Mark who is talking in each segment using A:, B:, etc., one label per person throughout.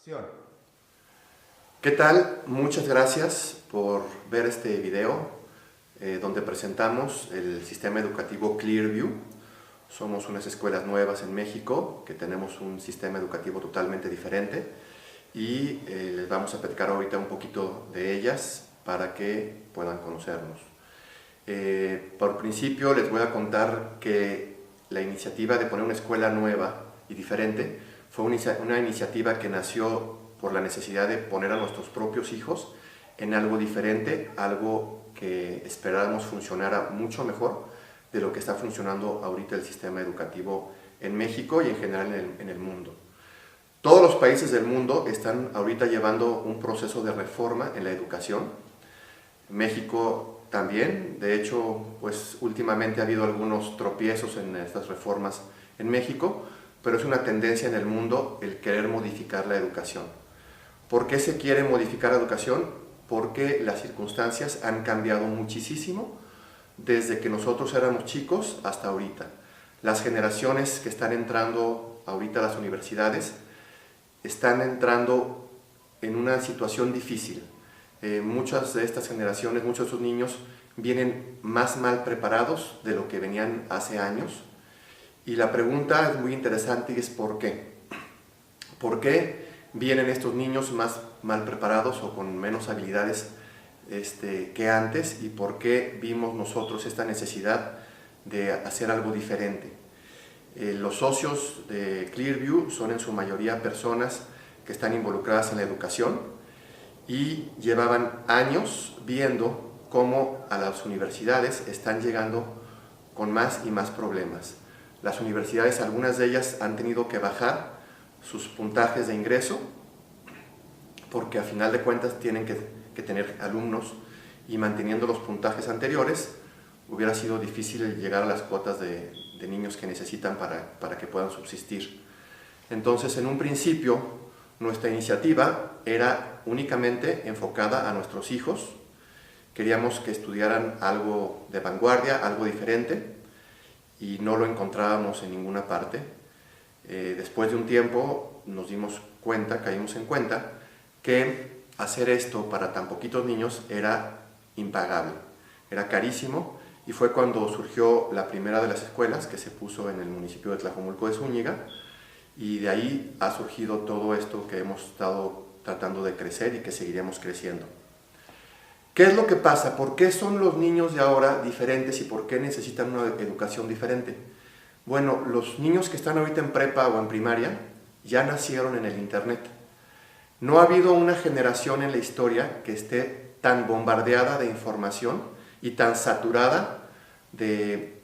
A: Acción. ¿Qué tal? Muchas gracias por ver este video donde presentamos el sistema educativo Clearview. Somos unas escuelas nuevas en México que tenemos un sistema educativo totalmente diferente y les vamos a platicar ahorita un poquito de ellas para que puedan conocernos. Por principio les voy a contar que la iniciativa de poner una escuela nueva y diferente fue una iniciativa que nació por la necesidad de poner a nuestros propios hijos en algo diferente, algo que esperábamos funcionara mucho mejor de lo que está funcionando ahorita el sistema educativo en México y en general en el mundo. Todos los países del mundo están ahorita llevando un proceso de reforma en la educación. México también, de hecho, pues últimamente ha habido algunos tropiezos en estas reformas en México, pero es una tendencia en el mundo el querer modificar la educación. ¿Por qué se quiere modificar la educación? Porque las circunstancias han cambiado muchísimo desde que nosotros éramos chicos hasta ahorita. Las generaciones que están entrando ahorita a las universidades están entrando en una situación difícil. Muchas de estas generaciones, muchos de estos niños vienen más mal preparados de lo que venían hace años. Y la pregunta es muy interesante y es ¿por qué? ¿Por qué vienen estos niños más mal preparados o con menos habilidades que antes? ¿Y por qué vimos nosotros esta necesidad de hacer algo diferente? Los socios de Clearview son en su mayoría personas que están involucradas en la educación y llevaban años viendo cómo a las universidades están llegando con más y más problemas. Las universidades, algunas de ellas han tenido que bajar sus puntajes de ingreso porque a final de cuentas tienen que tener alumnos y manteniendo los puntajes anteriores hubiera sido difícil llegar a las cuotas de niños que necesitan para que puedan subsistir. Entonces, en un principio, nuestra iniciativa era únicamente enfocada a nuestros hijos. Queríamos que estudiaran algo de vanguardia, algo diferente, y no lo encontrábamos en ninguna parte. Después de un tiempo nos dimos cuenta, caímos en cuenta, que hacer esto para tan poquitos niños era impagable, era carísimo, y fue cuando surgió la primera de las escuelas que se puso en el municipio de Tlajomulco de Zúñiga, y de ahí ha surgido todo esto que hemos estado tratando de crecer y que seguiremos creciendo. ¿Qué es lo que pasa? ¿Por qué son los niños de ahora diferentes y por qué necesitan una educación diferente? Bueno, los niños que están ahorita en prepa o en primaria ya nacieron en el internet. No ha habido una generación en la historia que esté tan bombardeada de información y tan saturada de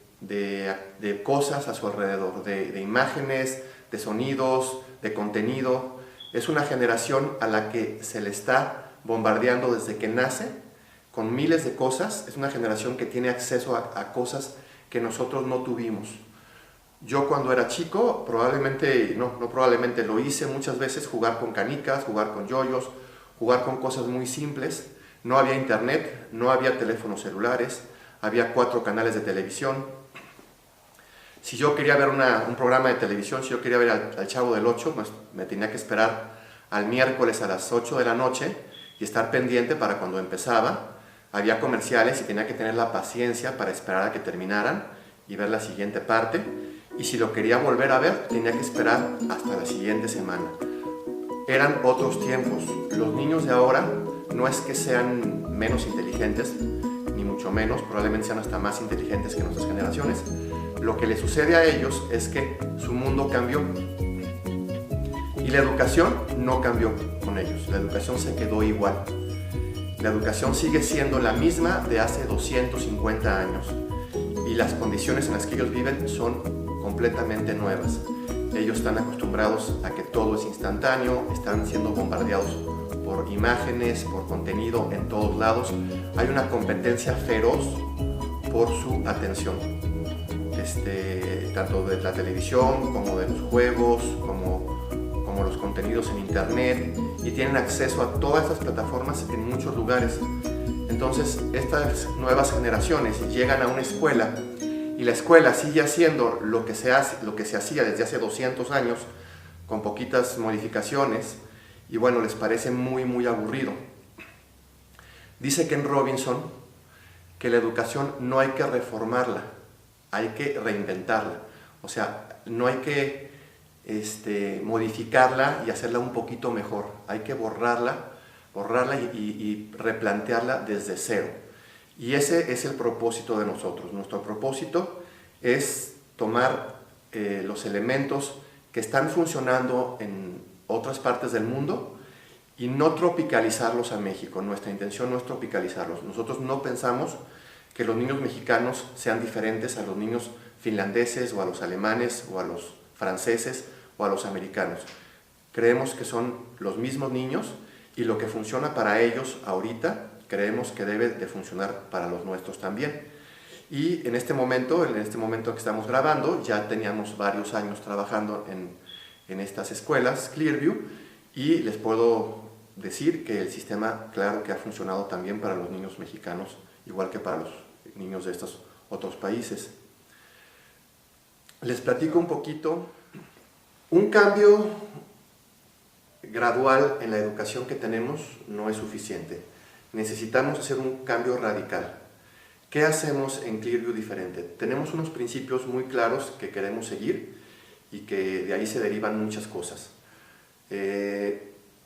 A: cosas a su alrededor, de imágenes, de sonidos, de contenido. Es una generación a la que se le está bombardeando desde que nace con miles de cosas. Es una generación que tiene acceso a cosas que nosotros no tuvimos. Yo cuando era chico, probablemente lo hice muchas veces, jugar con canicas, jugar con yoyos, jugar con cosas muy simples. No había internet, no había teléfonos celulares, había 4 canales de televisión. Si yo quería ver un programa de televisión, si yo quería ver al Chavo del 8, pues me tenía que esperar al miércoles a las 8 de la noche y estar pendiente para cuando empezaba. Había comerciales y tenía que tener la paciencia para esperar a que terminaran y ver la siguiente parte. Y si lo quería volver a ver, tenía que esperar hasta la siguiente semana. Eran otros tiempos. Los niños de ahora no es que sean menos inteligentes, ni mucho menos, probablemente sean hasta más inteligentes que nuestras generaciones. Lo que les sucede a ellos es que su mundo cambió. Y la educación no cambió con ellos. La educación se quedó igual. La educación sigue siendo la misma de hace 250 años. Y las condiciones en las que ellos viven son completamente nuevas. Ellos están acostumbrados a que todo es instantáneo, están siendo bombardeados por imágenes, por contenido en todos lados. Hay una competencia feroz por su atención, tanto de la televisión como de los juegos, como los contenidos en internet, y tienen acceso a todas estas plataformas en muchos lugares. Entonces, estas nuevas generaciones llegan a una escuela y la escuela sigue haciendo lo que se hacía desde hace 200 años, con poquitas modificaciones, y bueno, les parece muy aburrido. Dice Ken Robinson que la educación no hay que reformarla, hay que reinventarla. O sea, no hay que modificarla y hacerla un poquito mejor. Hay que borrarla y replantearla desde cero. Y ese es el propósito de nosotros. Nuestro propósito es tomar los elementos que están funcionando en otras partes del mundo y no tropicalizarlos a México. Nuestra intención no es tropicalizarlos. Nosotros no pensamos que los niños mexicanos sean diferentes a los niños finlandeses o a los alemanes o a los franceses o a los americanos. Creemos que son los mismos niños y lo que funciona para ellos ahorita creemos que debe de funcionar para los nuestros también. Y en este momento que estamos grabando, ya teníamos varios años trabajando en estas escuelas Clearview y les puedo decir que el sistema, claro que ha funcionado también para los niños mexicanos, igual que para los niños de estos otros países. Les platico un poquito. Un cambio gradual en la educación que tenemos no es suficiente. Necesitamos hacer un cambio radical. ¿Qué hacemos en Clearview diferente? Tenemos unos principios muy claros que queremos seguir y que de ahí se derivan muchas cosas.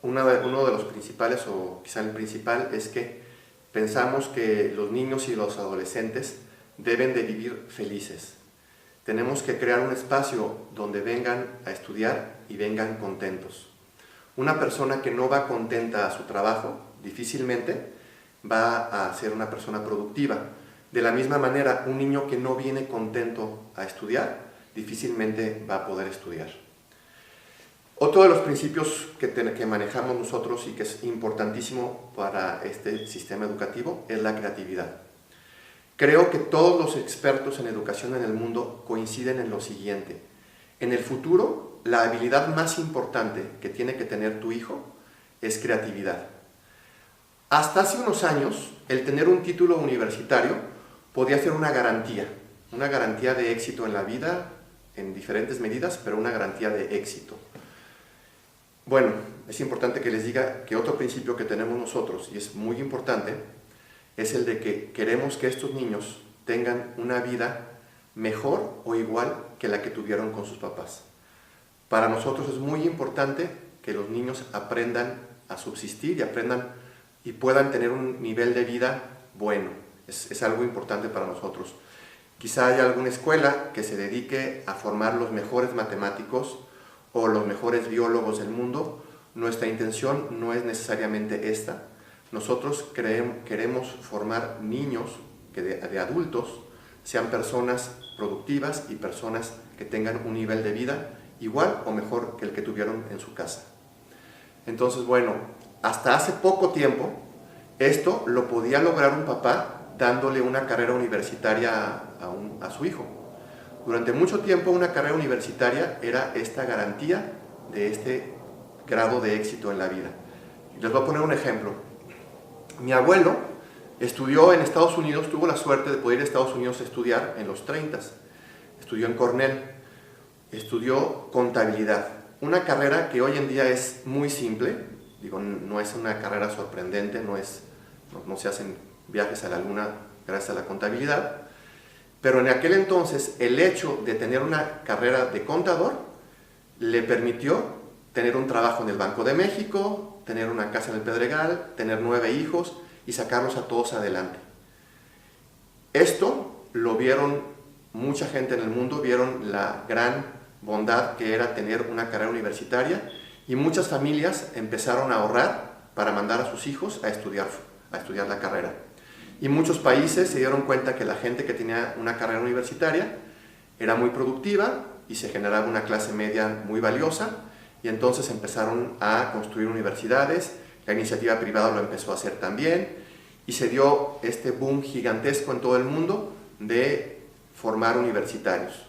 A: Uno de los principales, o quizá el principal, es que pensamos que los niños y los adolescentes deben de vivir felices. Tenemos que crear un espacio donde vengan a estudiar y vengan contentos. Una persona que no va contenta a su trabajo, difícilmente va a ser una persona productiva. De la misma manera, un niño que no viene contento a estudiar, difícilmente va a poder estudiar. Otro de los principios que manejamos nosotros y que es importantísimo para este sistema educativo es la creatividad. Creo que todos los expertos en educación en el mundo coinciden en lo siguiente. En el futuro, la habilidad más importante que tiene que tener tu hijo es creatividad. Hasta hace unos años, el tener un título universitario podía ser una garantía de éxito en la vida, en diferentes medidas, pero una garantía de éxito. Bueno, es importante que les diga que otro principio que tenemos nosotros, y es muy importante, es el de que queremos que estos niños tengan una vida mejor o igual que la que tuvieron con sus papás. Para nosotros es muy importante que los niños aprendan a subsistir y puedan tener un nivel de vida bueno. Es algo importante para nosotros. Quizá haya alguna escuela que se dedique a formar los mejores matemáticos o los mejores biólogos del mundo. Nuestra intención no es necesariamente esta. Nosotros queremos formar niños que de adultos sean personas productivas y personas que tengan un nivel de vida igual o mejor que el que tuvieron en su casa. Entonces, bueno, hasta hace poco tiempo esto lo podía lograr un papá dándole una carrera universitaria a su hijo. Durante mucho tiempo una carrera universitaria era esta garantía de este grado de éxito en la vida. Les voy a poner un ejemplo. Mi abuelo estudió en Estados Unidos, tuvo la suerte de poder ir a Estados Unidos a estudiar en los 30s. Estudió en Cornell, estudió contabilidad. Una carrera que hoy en día es muy simple, digo, no es una carrera sorprendente, no se hacen viajes a la luna gracias a la contabilidad, pero en aquel entonces el hecho de tener una carrera de contador le permitió tener un trabajo en el Banco de México, tener una casa en el Pedregal, tener 9 hijos y sacarlos a todos adelante. Esto lo vieron mucha gente en el mundo, vieron la gran bondad que era tener una carrera universitaria y muchas familias empezaron a ahorrar para mandar a sus hijos a estudiar la carrera. Y muchos países se dieron cuenta que la gente que tenía una carrera universitaria era muy productiva y se generaba una clase media muy valiosa, y entonces empezaron a construir universidades, la iniciativa privada lo empezó a hacer también, y se dio este boom gigantesco en todo el mundo de formar universitarios.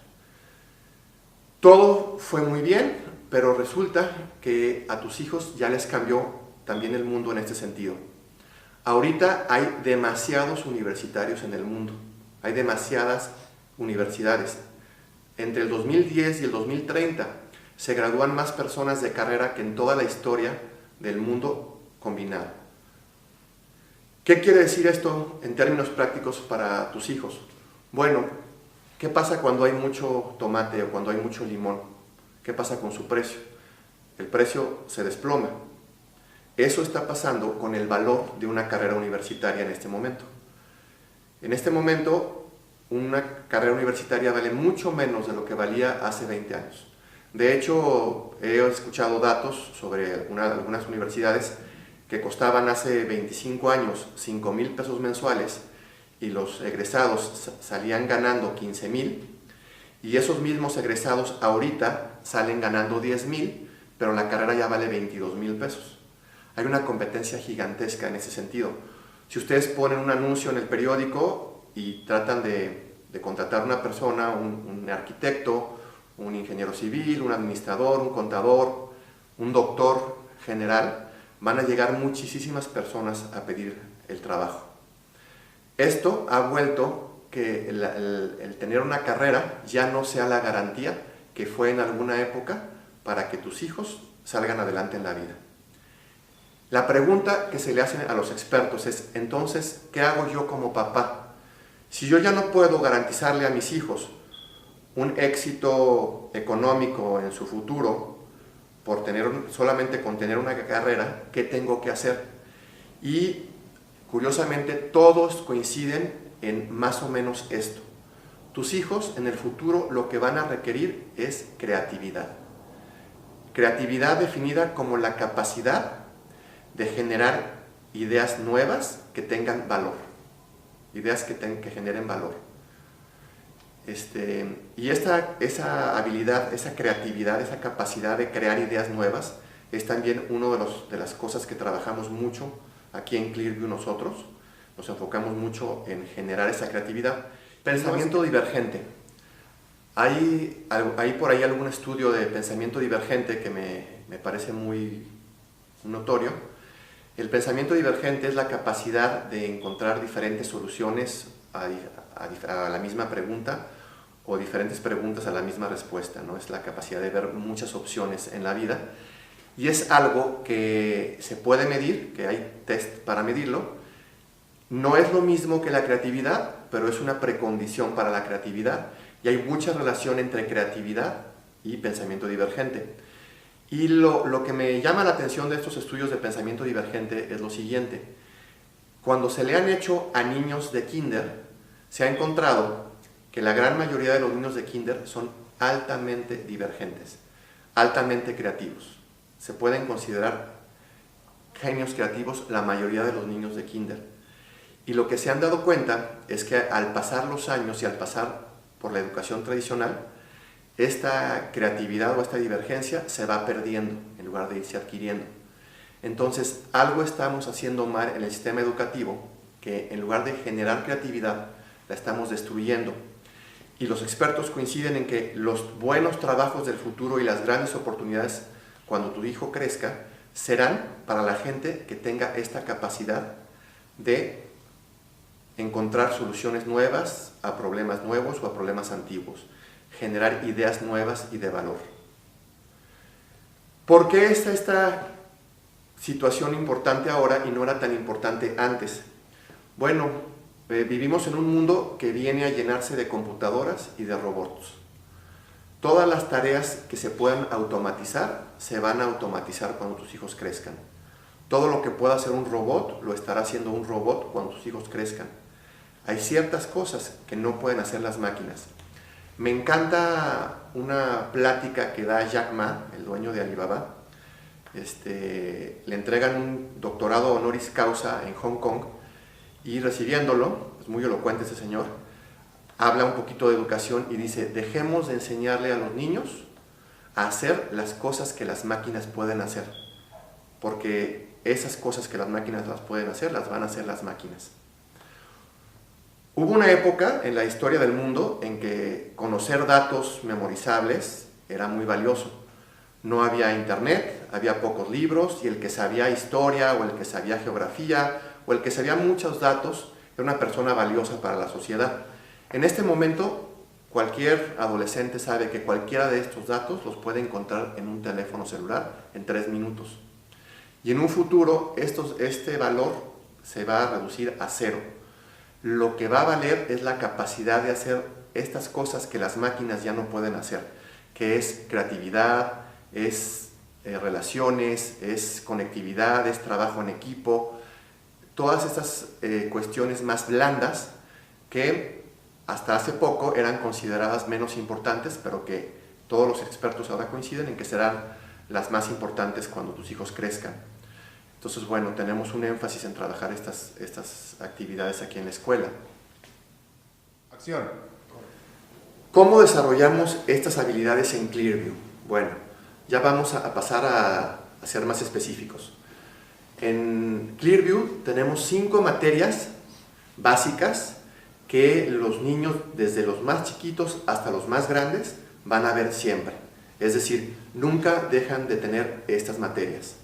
A: Todo fue muy bien, pero resulta que a tus hijos ya les cambió también el mundo en este sentido. Ahorita hay demasiados universitarios en el mundo, hay demasiadas universidades. Entre el 2010 y el 2030 se gradúan más personas de carrera que en toda la historia del mundo combinado. ¿Qué quiere decir esto en términos prácticos para tus hijos? Bueno, ¿qué pasa cuando hay mucho tomate o cuando hay mucho limón? ¿Qué pasa con su precio? El precio se desploma. Eso está pasando con el valor de una carrera universitaria en este momento. En este momento, una carrera universitaria vale mucho menos de lo que valía hace 20 años. De hecho, he escuchado datos sobre algunas universidades que costaban hace 25 años 5,000 pesos mensuales y los egresados salían ganando 15,000, y esos mismos egresados ahorita salen ganando 10,000, pero la carrera ya vale 22,000 pesos. Hay una competencia gigantesca en ese sentido. Si ustedes ponen un anuncio en el periódico y tratan de contratar a una persona, un arquitecto, un ingeniero civil, un administrador, un contador, un doctor general, van a llegar muchísimas personas a pedir el trabajo. Esto ha vuelto que el tener una carrera ya no sea la garantía que fue en alguna época para que tus hijos salgan adelante en la vida. La pregunta que se le hace a los expertos es, entonces, ¿qué hago yo como papá? Si yo ya no puedo garantizarle a mis hijos un éxito económico en su futuro por solamente con tener una carrera, ¿qué tengo que hacer? Y curiosamente todos coinciden en más o menos esto. Tus hijos en el futuro lo que van a requerir es creatividad. Creatividad definida como la capacidad de generar ideas nuevas que tengan valor. Ideas que generen valor. Y esa habilidad, esa creatividad, esa capacidad de crear ideas nuevas es también una de las cosas que trabajamos mucho aquí en Clearview nosotros. Nos enfocamos mucho en generar esa creatividad. Pensamiento divergente. Hay por ahí algún estudio de pensamiento divergente que me parece muy notorio. El pensamiento divergente es la capacidad de encontrar diferentes soluciones a la misma pregunta o diferentes preguntas a la misma respuesta, ¿no? Es la capacidad de ver muchas opciones en la vida y es algo que se puede medir, que hay test para medirlo. No es lo mismo que la creatividad, pero es una precondición para la creatividad y hay mucha relación entre creatividad y pensamiento divergente. Y lo que me llama la atención de estos estudios de pensamiento divergente es lo siguiente. Cuando se le han hecho a niños de kinder, se ha encontrado que la gran mayoría de los niños de kinder son altamente divergentes, altamente creativos. Se pueden considerar genios creativos la mayoría de los niños de kinder. Y lo que se han dado cuenta es que al pasar los años y al pasar por la educación tradicional, esta creatividad o esta divergencia se va perdiendo en lugar de irse adquiriendo. Entonces, algo estamos haciendo mal en el sistema educativo, que en lugar de generar creatividad, la estamos destruyendo. Y los expertos coinciden en que los buenos trabajos del futuro y las grandes oportunidades cuando tu hijo crezca serán para la gente que tenga esta capacidad de encontrar soluciones nuevas a problemas nuevos o a problemas antiguos, generar ideas nuevas y de valor. ¿Por qué está esta situación importante ahora y no era tan importante antes? Bueno, vivimos en un mundo que viene a llenarse de computadoras y de robots. Todas las tareas que se puedan automatizar, se van a automatizar cuando tus hijos crezcan. Todo lo que pueda hacer un robot, lo estará haciendo un robot cuando tus hijos crezcan. Hay ciertas cosas que no pueden hacer las máquinas. Me encanta una plática que da Jack Ma, el dueño de Alibaba. Le entregan un doctorado honoris causa en Hong Kong y recibiéndolo, es muy elocuente ese señor, habla un poquito de educación y dice, dejemos de enseñarle a los niños a hacer las cosas que las máquinas pueden hacer, porque esas cosas que las máquinas las pueden hacer, las van a hacer las máquinas. Hubo una época en la historia del mundo en que conocer datos memorizables era muy valioso. No había internet, había pocos libros y el que sabía historia o el que sabía geografía o el que sabía muchos datos era una persona valiosa para la sociedad. En este momento, cualquier adolescente sabe que cualquiera de estos datos los puede encontrar en un teléfono celular en 3 minutos. Y en un futuro este valor se va a reducir a cero. Lo que va a valer es la capacidad de hacer estas cosas que las máquinas ya no pueden hacer, que es creatividad, es relaciones, es conectividad, es trabajo en equipo, todas estas cuestiones más blandas que hasta hace poco eran consideradas menos importantes, pero que todos los expertos ahora coinciden en que serán las más importantes cuando tus hijos crezcan. Entonces, bueno, tenemos un énfasis en trabajar estas actividades aquí en la escuela.
B: Acción.
A: ¿Cómo desarrollamos estas habilidades en Clearview? Bueno, ya vamos a pasar a ser más específicos. En Clearview tenemos 5 materias básicas que los niños, desde los más chiquitos hasta los más grandes, van a ver siempre. Es decir, nunca dejan de tener estas materias.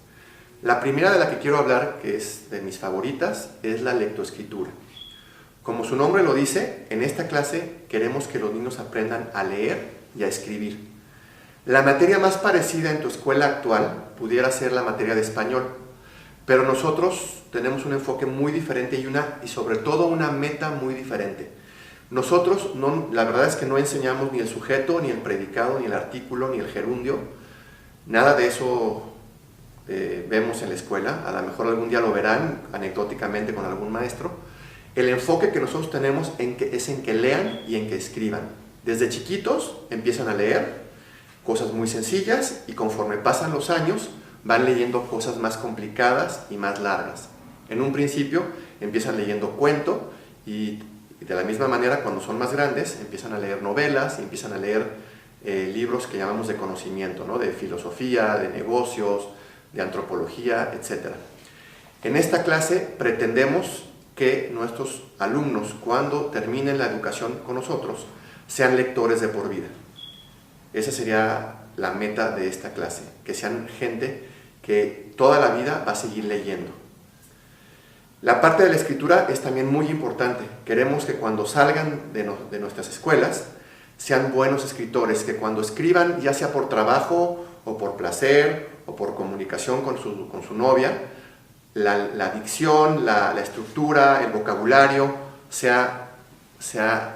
A: La primera de la que quiero hablar, que es de mis favoritas, es la lectoescritura. Como su nombre lo dice, en esta clase queremos que los niños aprendan a leer y a escribir. La materia más parecida en tu escuela actual pudiera ser la materia de español, pero nosotros tenemos un enfoque muy diferente y sobre todo una meta muy diferente. Nosotros, la verdad es que no enseñamos ni el sujeto, ni el predicado, ni el artículo, ni el gerundio. Nada de eso vemos en la escuela. A lo mejor algún día lo verán anecdóticamente con algún maestro. El enfoque que nosotros tenemos es en que lean y en que escriban. Desde chiquitos empiezan a leer cosas muy sencillas y conforme pasan los años van leyendo cosas más complicadas y más largas. En un principio empiezan leyendo cuento y de la misma manera cuando son más grandes empiezan a leer novelas y empiezan a leer libros que llamamos de conocimiento, ¿no? De filosofía, de negocios, de antropología, etc. En esta clase pretendemos que nuestros alumnos, cuando terminen la educación con nosotros, sean lectores de por vida. Esa sería la meta de esta clase, que sean gente que toda la vida va a seguir leyendo. La parte de la escritura es también muy importante. Queremos que cuando salgan de nuestras escuelas sean buenos escritores, que cuando escriban, ya sea por trabajo o por placer o por comunicación con su novia, la dicción, la estructura, el vocabulario sea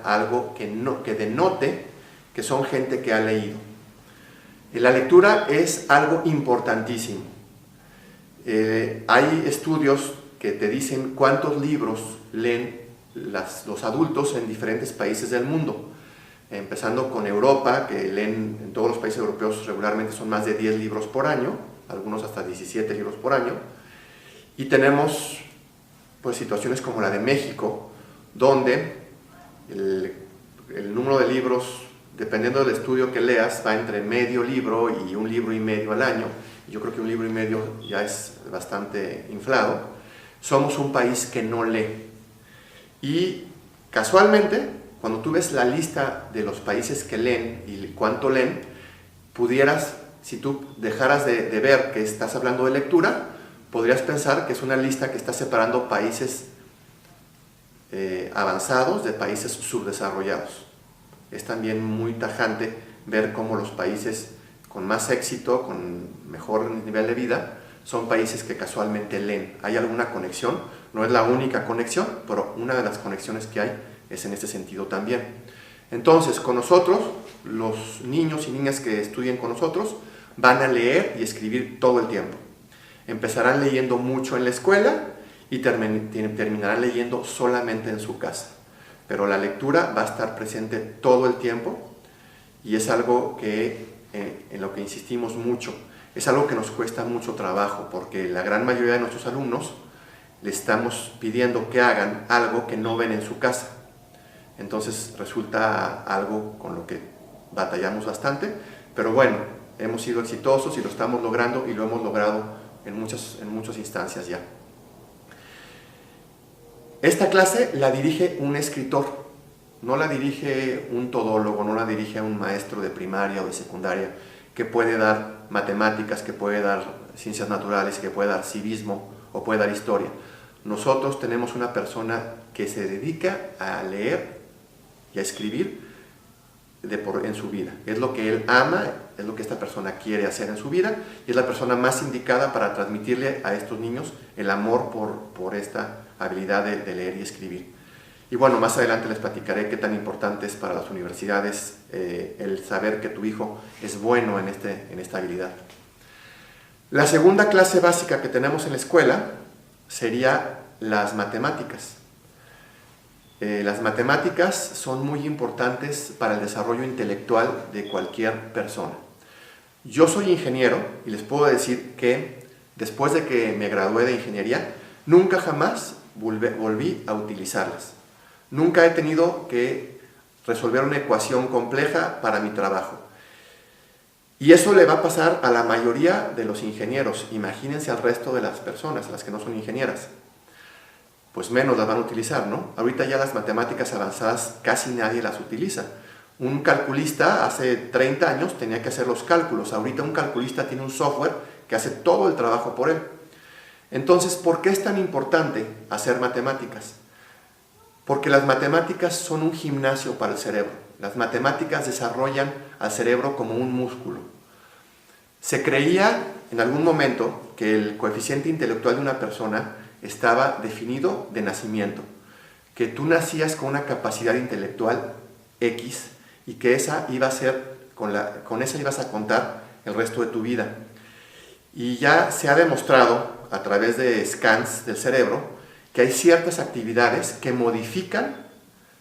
A: algo que denote que son gente que ha leído. La lectura es algo importantísimo. Hay estudios que te dicen cuántos libros leen los adultos en diferentes países del mundo. Empezando con Europa, que leen en todos los países europeos regularmente son más de 10 libros por año, algunos hasta 17 libros por año. Y tenemos pues, situaciones como la de México, donde el número de libros, dependiendo del estudio que leas, va entre medio libro y 1,5 libros al año. Yo creo que 1,5 libros ya es bastante inflado. Somos un país que no lee. Y casualmente, cuando tú ves la lista de los países que leen y cuánto leen, pudieras, si tú dejaras de ver que estás hablando de lectura, podrías pensar que es una lista que está separando países avanzados de países subdesarrollados. Es también muy tajante ver cómo los países con más éxito, con mejor nivel de vida, son países que casualmente leen. ¿Hay alguna conexión? No es la única conexión, pero una de las conexiones que hay es en este sentido también. Entonces, con nosotros, los niños y niñas que estudien con nosotros van a leer y escribir todo el tiempo. Empezarán leyendo mucho en la escuela y terminarán leyendo solamente en su casa. Pero la lectura va a estar presente todo el tiempo y es algo en lo que insistimos mucho. Es algo que nos cuesta mucho trabajo porque la gran mayoría de nuestros alumnos le estamos pidiendo que hagan algo que no ven en su casa. Entonces resulta algo con lo que batallamos bastante, pero bueno, hemos sido exitosos y lo estamos logrando y lo hemos logrado en muchas instancias ya. Esta clase la dirige un escritor, no la dirige un todólogo, no la dirige un maestro de primaria o de secundaria que puede dar matemáticas, que puede dar ciencias naturales, que puede dar civismo o puede dar historia. Nosotros tenemos una persona que se dedica a leer y a escribir en su vida. Es lo que él ama, es lo que esta persona quiere hacer en su vida y es la persona más indicada para transmitirle a estos niños el amor por esta habilidad de leer y escribir. Y bueno, más adelante les platicaré qué tan importante es para las universidades el saber que tu hijo es bueno en esta habilidad. La segunda clase básica que tenemos en la escuela sería las matemáticas. Las matemáticas son muy importantes para el desarrollo intelectual de cualquier persona. Yo soy ingeniero y les puedo decir que después de que me gradué de ingeniería, nunca jamás volví a utilizarlas. Nunca he tenido que resolver una ecuación compleja para mi trabajo. Y eso le va a pasar a la mayoría de los ingenieros. Imagínense al resto de las personas, las que no son ingenieras. Pues menos las van a utilizar, ¿no? Ahorita ya las matemáticas avanzadas casi nadie las utiliza. Un calculista hace 30 años tenía que hacer los cálculos. Ahorita un calculista tiene un software que hace todo el trabajo por él. Entonces, ¿por qué es tan importante hacer matemáticas? Porque las matemáticas son un gimnasio para el cerebro. Las matemáticas desarrollan al cerebro como un músculo. Se creía en algún momento que el coeficiente intelectual de una persona estaba definido de nacimiento, que tú nacías con una capacidad intelectual X y que esa iba a ser, con esa ibas a contar el resto de tu vida. Y ya se ha demostrado a través de scans del cerebro que hay ciertas actividades que modifican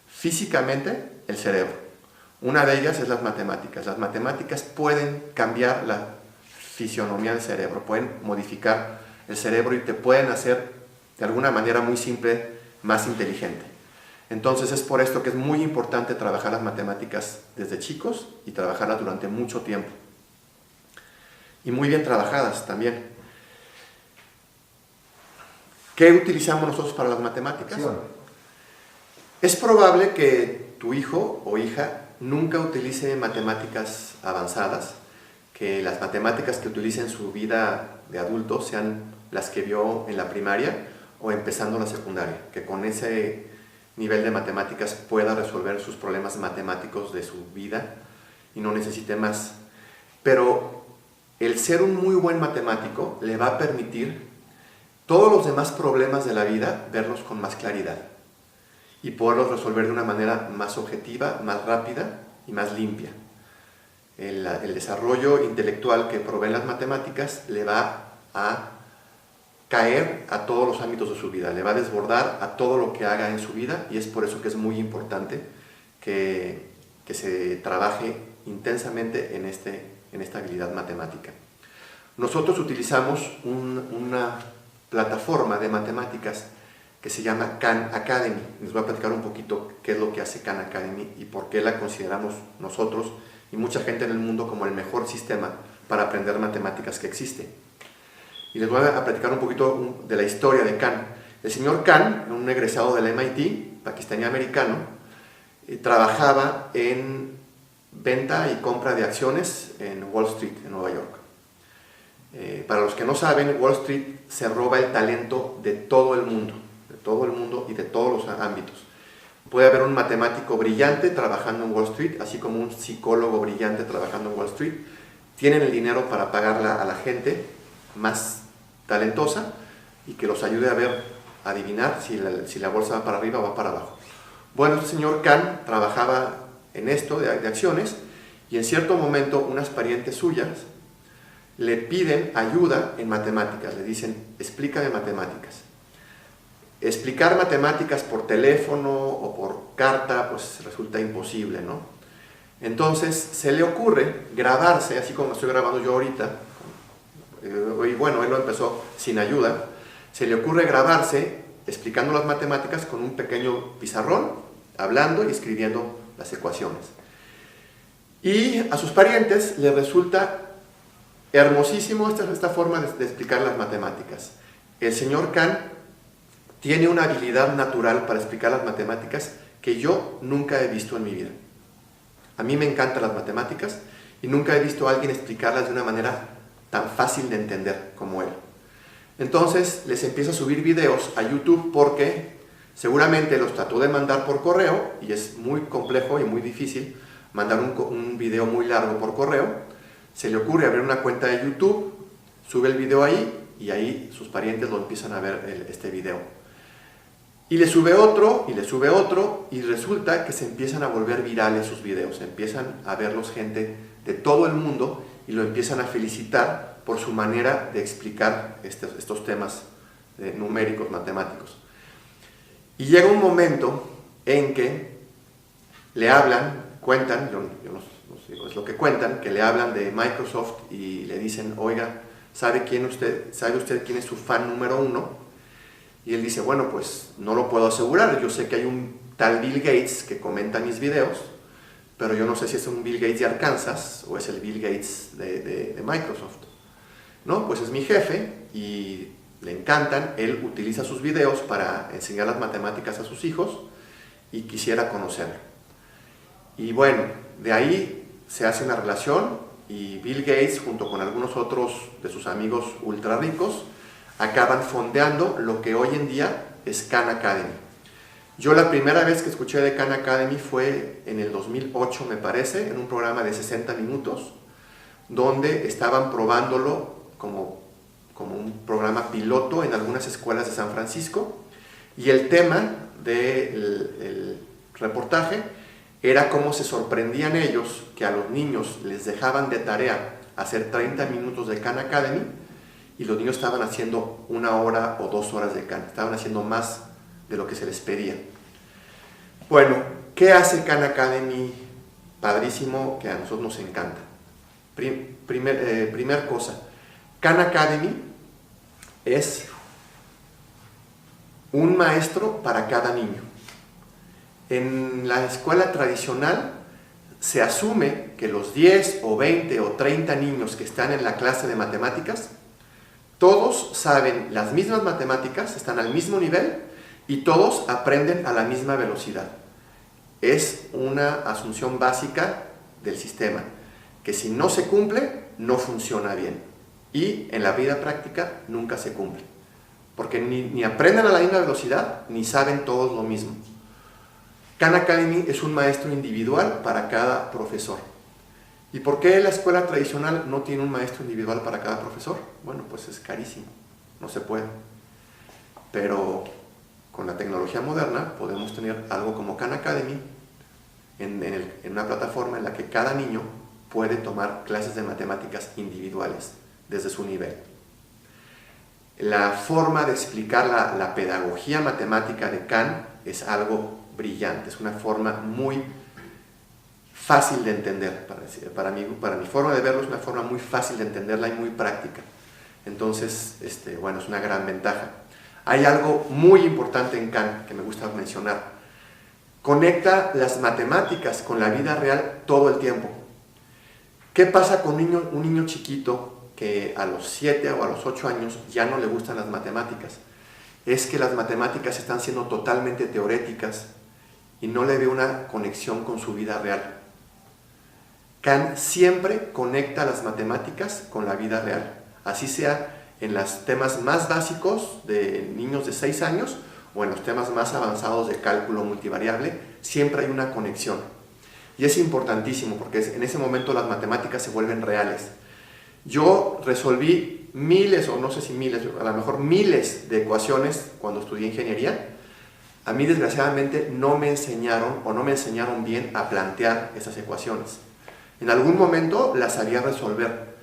A: físicamente el cerebro. Una de ellas es las matemáticas. Las matemáticas pueden cambiar la fisionomía del cerebro, pueden modificar el cerebro y te pueden hacer de alguna manera muy simple, más inteligente. Entonces es por esto que es muy importante trabajar las matemáticas desde chicos y trabajarlas durante mucho tiempo. Y muy bien trabajadas también. ¿Qué utilizamos nosotros para las matemáticas?
B: Acción.
A: Es probable que tu hijo o hija nunca utilice matemáticas avanzadas, que las matemáticas que utilice en su vida de adulto sean las que vio en la primaria o empezando la secundaria, que con ese nivel de matemáticas pueda resolver sus problemas matemáticos de su vida y no necesite más. Pero el ser un muy buen matemático le va a permitir todos los demás problemas de la vida verlos con más claridad y poderlos resolver de una manera más objetiva, más rápida y más limpia. El desarrollo intelectual que proveen las matemáticas le va a caer a todos los ámbitos de su vida, le va a desbordar a todo lo que haga en su vida y es por eso que es muy importante que se trabaje intensamente en esta habilidad matemática. Nosotros utilizamos una plataforma de matemáticas que se llama Khan Academy. Les voy a platicar un poquito qué es lo que hace Khan Academy y por qué la consideramos nosotros y mucha gente en el mundo como el mejor sistema para aprender matemáticas que existe. Y les voy a platicar un poquito de la historia de Khan. El señor Khan, un egresado del MIT, pakistaní-americano, trabajaba en venta y compra de acciones en Wall Street, en Nueva York. Para los que no saben, Wall Street se roba el talento de todo el mundo y de todos los ámbitos. Puede haber un matemático brillante trabajando en Wall Street, así como un psicólogo brillante trabajando en Wall Street. Tienen el dinero para pagarle a la gente más talentosa y que los ayude a adivinar si la bolsa va para arriba o va para abajo. Bueno, este señor Khan trabajaba en esto de acciones y en cierto momento unas parientes suyas le piden ayuda en matemáticas, le dicen, explícame matemáticas. Explicar matemáticas por teléfono o por carta, pues resulta imposible, ¿no? Entonces se le ocurre grabarse, así como estoy grabando yo ahorita, y bueno, él lo empezó sin ayuda, se le ocurre grabarse explicando las matemáticas con un pequeño pizarrón, hablando y escribiendo las ecuaciones. Y a sus parientes les resulta hermosísimo esta forma de explicar las matemáticas. El señor Khan tiene una habilidad natural para explicar las matemáticas que yo nunca he visto en mi vida. A mí me encantan las matemáticas y nunca he visto a alguien explicarlas de una manera tan fácil de entender como él. Entonces les empiezo a subir videos a YouTube porque seguramente los trató de mandar por correo y es muy complejo y muy difícil mandar un video muy largo por correo, se le ocurre abrir una cuenta de YouTube, sube el video ahí y ahí sus parientes lo empiezan a ver este video. Y le sube otro, y le sube otro, y resulta que se empiezan a volver virales sus videos, empiezan a verlos gente de todo el mundo y lo empiezan a felicitar por su manera de explicar estos temas numéricos, matemáticos. Y llega un momento en que le hablan, cuentan, yo no sé, es lo que cuentan, que le hablan de Microsoft y le dicen, oiga, ¿sabe usted quién es su fan número 1? Y él dice, bueno, pues no lo puedo asegurar, yo sé que hay un tal Bill Gates que comenta mis videos, pero yo no sé si es un Bill Gates de Arkansas o es el Bill Gates de Microsoft. No, pues es mi jefe y le encantan, él utiliza sus videos para enseñar las matemáticas a sus hijos y quisiera conocerlo. Y bueno, de ahí se hace una relación y Bill Gates, junto con algunos otros de sus amigos ultra ricos, acaban fondeando lo que hoy en día es Khan Academy. Yo la primera vez que escuché de Khan Academy fue en el 2008, me parece, en un programa de 60 minutos, donde estaban probándolo como un programa piloto en algunas escuelas de San Francisco, y el tema del reportaje era cómo se sorprendían ellos que a los niños les dejaban de tarea hacer 30 minutos de Khan Academy y los niños estaban haciendo 1 hora o 2 horas de Khan, estaban haciendo más de lo que se les pedía. Bueno, ¿qué hace Khan Academy padrísimo que a nosotros nos encanta? Primer cosa, Khan Academy es un maestro para cada niño. En la escuela tradicional se asume que los 10 o 20 o 30 niños que están en la clase de matemáticas, todos saben las mismas matemáticas, están al mismo nivel y todos aprenden a la misma velocidad. Es una asunción básica del sistema, que si no se cumple, no funciona bien. Y en la vida práctica nunca se cumple, porque ni aprenden a la misma velocidad, ni saben todos lo mismo. Khan Academy es un maestro individual para cada profesor. ¿Y por qué la escuela tradicional no tiene un maestro individual para cada profesor? Bueno, pues es carísimo, no se puede. Pero con la tecnología moderna podemos tener algo como Khan Academy en una plataforma en la que cada niño puede tomar clases de matemáticas individuales desde su nivel. La forma de explicar la pedagogía matemática de Khan es algo brillante, es una forma muy fácil de entender. Para mi forma de verlo es una forma muy fácil de entenderla y muy práctica. Entonces, bueno, es una gran ventaja. Hay algo muy importante en Khan que me gusta mencionar. Conecta las matemáticas con la vida real todo el tiempo. ¿Qué pasa con un niño chiquito que a los 7 o a los 8 años ya no le gustan las matemáticas? Es que las matemáticas están siendo totalmente teoréticas y no le ve una conexión con su vida real. Khan siempre conecta las matemáticas con la vida real, así sea en los temas más básicos de niños de 6 años o en los temas más avanzados de cálculo multivariable, siempre hay una conexión. Y es importantísimo porque en ese momento las matemáticas se vuelven reales. Yo resolví miles, o no sé si miles, a lo mejor miles de ecuaciones cuando estudié ingeniería. A mí desgraciadamente no me enseñaron bien a plantear esas ecuaciones. En algún momento las sabía resolver,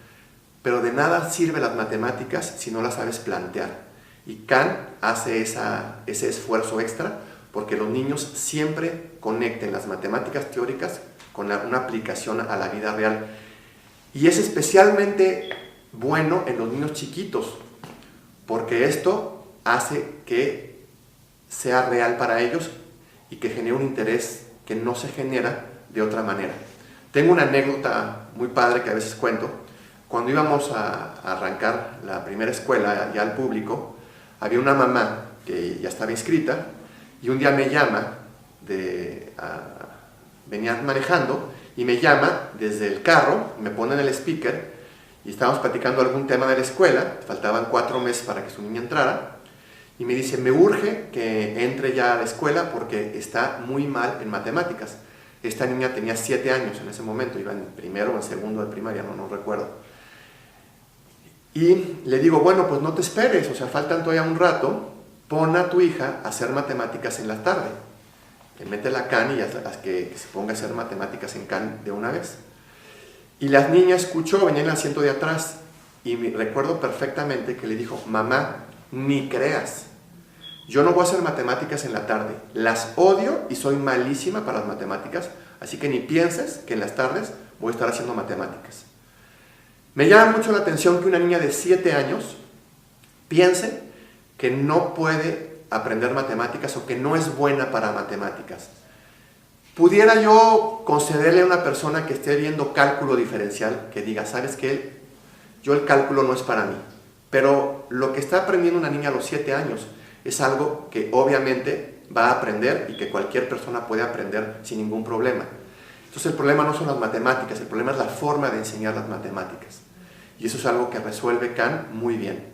A: pero de nada sirve las matemáticas si no las sabes plantear. Y Khan hace ese esfuerzo extra porque los niños siempre conecten las matemáticas teóricas con una aplicación a la vida real. Y es especialmente bueno en los niños chiquitos, porque esto hace que sea real para ellos y que genere un interés que no se genera de otra manera. Tengo una anécdota muy padre que a veces cuento. Cuando íbamos a arrancar la primera escuela ya al público, había una mamá que ya estaba inscrita y un día me llama, venía manejando y me llama desde el carro, me pone en el speaker y estábamos platicando algún tema de la escuela, faltaban 4 meses para que su niña entrara, y me dice, me urge que entre ya a la escuela porque está muy mal en matemáticas. Esta niña tenía 7 años en ese momento, iba en primero o en segundo de primaria, no recuerdo. Y le digo, bueno, pues no te esperes, o sea, faltan todavía un rato, pon a tu hija a hacer matemáticas en la tarde. Le mete la CAN y haz que se ponga a hacer matemáticas en CAN de una vez. Y la niña escuchó, venía en el asiento de atrás, y recuerdo perfectamente que le dijo, mamá, ni creas, yo no voy a hacer matemáticas en la tarde, las odio y soy malísima para las matemáticas, así que ni pienses que en las tardes voy a estar haciendo matemáticas. Me llama mucho la atención que una niña de 7 años piense que no puede aprender matemáticas o que no es buena para matemáticas. Pudiera yo concederle a una persona que esté viendo cálculo diferencial, que diga, ¿sabes qué? Yo el cálculo no es para mí. Pero lo que está aprendiendo una niña a los 7 años es algo que obviamente va a aprender y que cualquier persona puede aprender sin ningún problema. Entonces el problema no son las matemáticas, el problema es la forma de enseñar las matemáticas. Y eso es algo que resuelve CAN muy bien.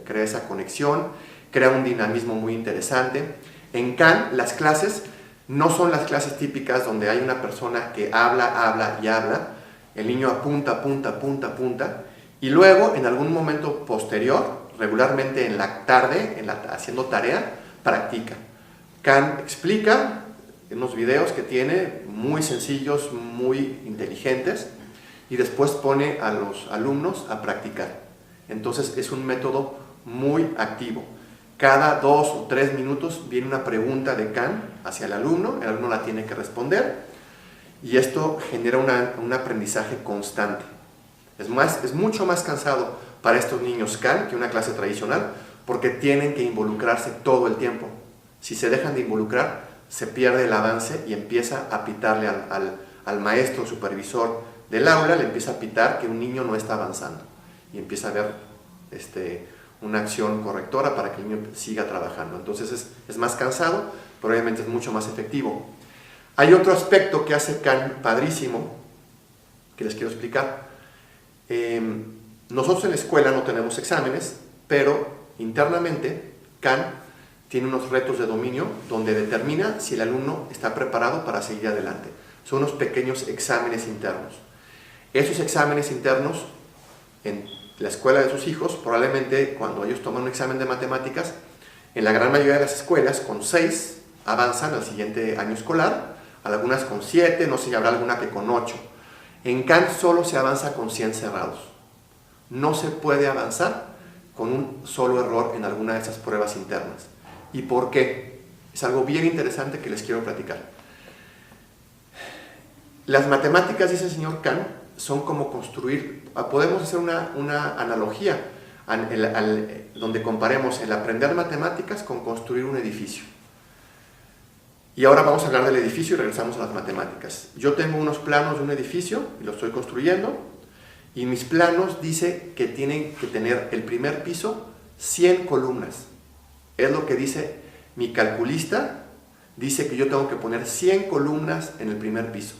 A: Crea esa conexión, crea un dinamismo muy interesante. En CAN las clases no son las clases típicas donde hay una persona que habla y habla, el niño apunta, y luego en algún momento posterior, regularmente en la tarde, haciendo tarea, practica. CAN explica en unos videos que tiene, muy sencillos, muy inteligentes, y después pone a los alumnos a practicar. Entonces es un método muy activo. Cada 2 o 3 minutos viene una pregunta de CAN hacia el alumno la tiene que responder, y esto genera un aprendizaje constante. Es mucho más cansado para estos niños CAN que una clase tradicional, porque tienen que involucrarse todo el tiempo. Si se dejan de involucrar, se pierde el avance y empieza a pitarle al maestro, supervisor del aula, le empieza a pitar que un niño no está avanzando, y empieza a haber una acción correctora para que el niño siga trabajando. Entonces es más cansado, pero obviamente es mucho más efectivo. Hay otro aspecto que hace CAN padrísimo, que les quiero explicar. Nosotros en la escuela no tenemos exámenes, pero internamente CAN tiene unos retos de dominio donde determina si el alumno está preparado para seguir adelante. Son unos pequeños exámenes internos. Esos exámenes internos en la escuela de sus hijos, probablemente cuando ellos toman un examen de matemáticas, en la gran mayoría de las escuelas con 6 avanzan al siguiente año escolar, algunas con 7, no sé, habrá alguna que con 8. En CAN solo se avanza con 100 cerrados. No se puede avanzar con un solo error en alguna de esas pruebas internas. ¿Y por qué? Es algo bien interesante que les quiero platicar. Las matemáticas, dice el señor CAN, son como construir, podemos hacer una analogía donde comparemos el aprender matemáticas con construir un edificio. Y ahora vamos a hablar del edificio y regresamos a las matemáticas. Yo tengo unos planos de un edificio y lo estoy construyendo, y mis planos dice que tienen que tener el primer piso 100 columnas. Es lo que dice mi calculista, dice que yo tengo que poner 100 columnas en el primer piso.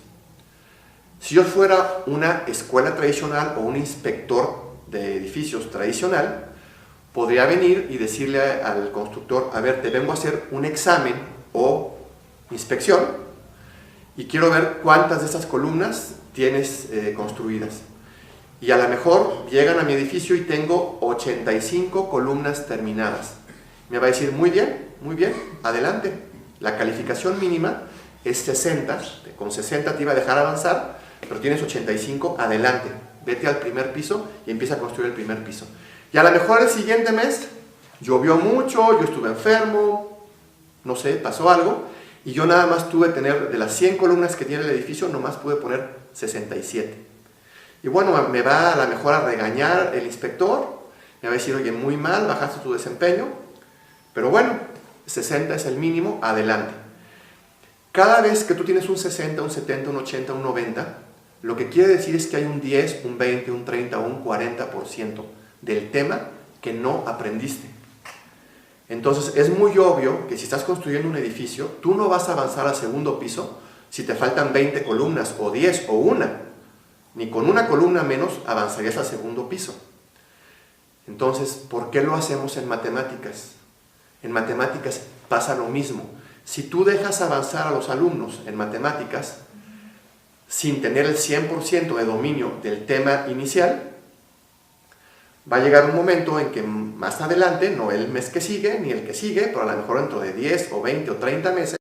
A: Si yo fuera una escuela tradicional o un inspector de edificios tradicional, podría venir y decirle al constructor, a ver, te vengo a hacer un examen o inspección y quiero ver cuántas de esas columnas tienes construidas. Y a lo mejor llegan a mi edificio y tengo 85 columnas terminadas. Me va a decir, muy bien, adelante. La calificación mínima es 60, con 60 te iba a dejar avanzar, pero tienes 85, adelante. Vete al primer piso y empieza a construir el primer piso. Y a lo mejor el siguiente mes llovió mucho, yo estuve enfermo, no sé, pasó algo, y yo nada más tuve que tener, de las 100 columnas que tiene el edificio, nomás pude poner 67. Y bueno, me va a lo mejor a regañar el inspector, me va a decir, oye, muy mal, bajaste tu desempeño, pero bueno, 60 es el mínimo, adelante. Cada vez que tú tienes un 60, un 70, un 80, un 90, lo que quiere decir es que hay un 10, un 20, un 30 o un 40% del tema que no aprendiste. Entonces es muy obvio que si estás construyendo un edificio, tú no vas a avanzar al segundo piso si te faltan 20 columnas o 10 o una. Ni con una columna menos avanzarías al segundo piso. Entonces, ¿por qué lo hacemos en matemáticas? En matemáticas pasa lo mismo. Si tú dejas avanzar a los alumnos en matemáticas, sin tener el 100% de dominio del tema inicial, va a llegar un momento en que más adelante, no el mes que sigue, ni el que sigue, pero a lo mejor dentro de 10 o 20 o 30 meses,